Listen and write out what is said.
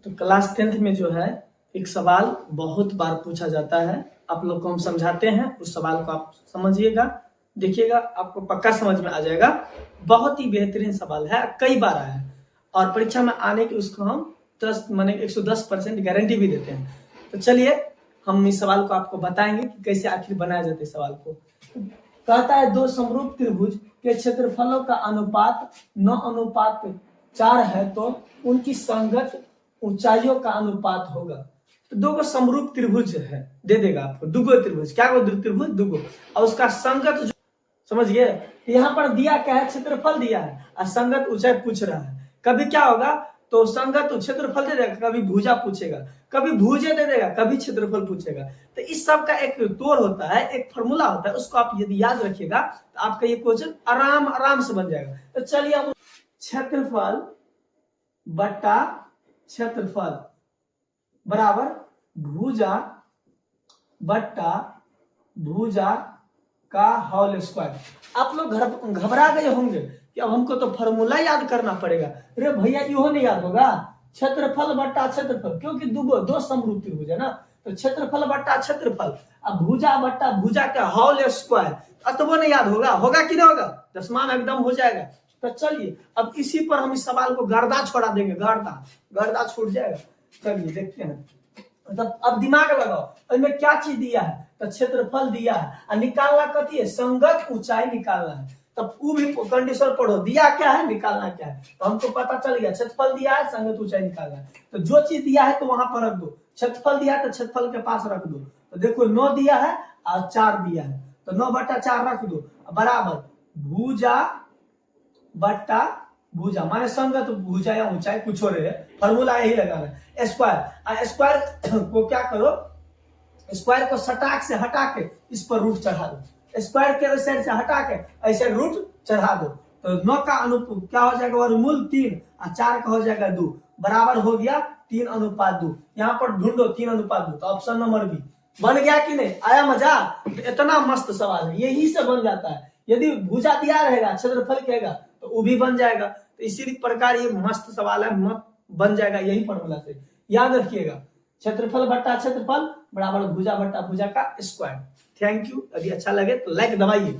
तो class 10th में जो है एक सवाल बहुत बार पूछा जाता है, आप लोग को हम समझाते हैं, उस सवाल को आप समझिएगा, देखिएगा, आपको पक्का समझ में आ जाएगा। बहुत ही बेहतरीन सवाल है, कई बार आया है और परीक्षा में आने की उसको हम 110% गारंटी भी देते हैं। तो चलिए हम इस सवाल को आपको बताएंगे कि कैसे आखिर बनाया जाता है सवाल को। कहता है दो समरूप त्रिभुज के क्षेत्रफलों का अनुपात 9:4 है तो उनकी संगत ऊंचाइयों का अनुपात होगा। तो दो को समरूप त्रिभुज है, दे देगा आपको दुगो त्रिभुज, क्या त्रिभुज दुगो, और उसका संगत जो समझ गए। यहाँ पर दिया क्या है, क्षेत्रफल दिया है और संगत ऊंचाई पूछ रहा है। कभी क्या होगा, तो संगत क्षेत्रफल दे देगा, कभी भुजा पूछेगा, कभी भुजे दे देगा, कभी क्षेत्रफल पूछेगा। तो इस सब का एक तोड़ होता है, एक फॉर्मूला होता है, उसको आप यदि याद रखिएगा तो आपका ये क्वेश्चन आराम से बन जाएगा। तो चलिए अब क्षेत्रफल बट्टा क्षेत्रफल बराबर भुजा बट्टा भुजा का होल स्क्वायर। आप लोग घबरा गए होंगे कि अब हमको तो फॉर्मूला याद करना पड़ेगा। अरे भैया इहो नहीं याद होगा, क्षेत्रफल बट्टा क्षेत्रफल, क्योंकि दो समरूप त्रिभुज है ना, तो क्षेत्रफल बट्टा क्षेत्रफल, अब भुजा बट्टा भुजा का होल स्क्वायर, तो वो नहीं याद होगा, होगा कि नहीं होगा, 10वां में एकदम हो जाएगा। तो चलिए अब इसी पर हम इस सवाल को गर्दा छोड़ा देंगे, गर्दा छूट जाएगा। चलिए देखते हैं, मतलब अब दिमाग लगाओ, इसमें क्या चीज दिया है, तो क्षेत्रफल दिया है और निकालना कथी है, संगत ऊंचाई निकालना है। तब वो भी कंडीशन पढ़ो, दिया क्या है निकालना क्या है, तो हमको पता चल गया क्षेत्रफल दिया है, संगत ऊंचाई निकालना है। तो जो चीज दिया है तो वहां पर रख दो, क्षेत्रफल दिया है तो क्षेत्रफल के पास रख दो। तो देखो 9 दिया है और 4 दिया है, तो 9/4 रख दो, बराबर भुजा बट्टा भुजा माने संगत भुजा या ऊंचाई कुछ और है, फॉर्मूला यही लगाना है। स्क्वायर को क्या करो, स्क्वायर को सटाक से हटा के इस पर रूट चढ़ा दो, स्क्वायर के साइड से हटा के ऐसे रूट चढ़ा दो। तो 9 का अनुपात क्या हो जाएगा, वर्गमूल 3 और 4 का हो जाएगा 2, बराबर हो गया 3:2। यहाँ पर ढूंढो 3:2, तो ऑप्शन नंबर बी बन गया कि नहीं, आया मजा। तो इतना मस्त सवाल है, यही से बन जाता है। यदि भुजा दिया रहेगा क्षेत्रफल कहेगा तो वो भी बन जाएगा। तो इसी प्रकार ये मस्त सवाल है, बन जाएगा यही फॉर्मूला से, याद रखिएगा। क्षेत्रफल बट्टा क्षेत्रफल बराबर भुजा बट्टा भुजा का स्क्वायर। थैंक यू, यदि अच्छा लगे तो लाइक दबाइए।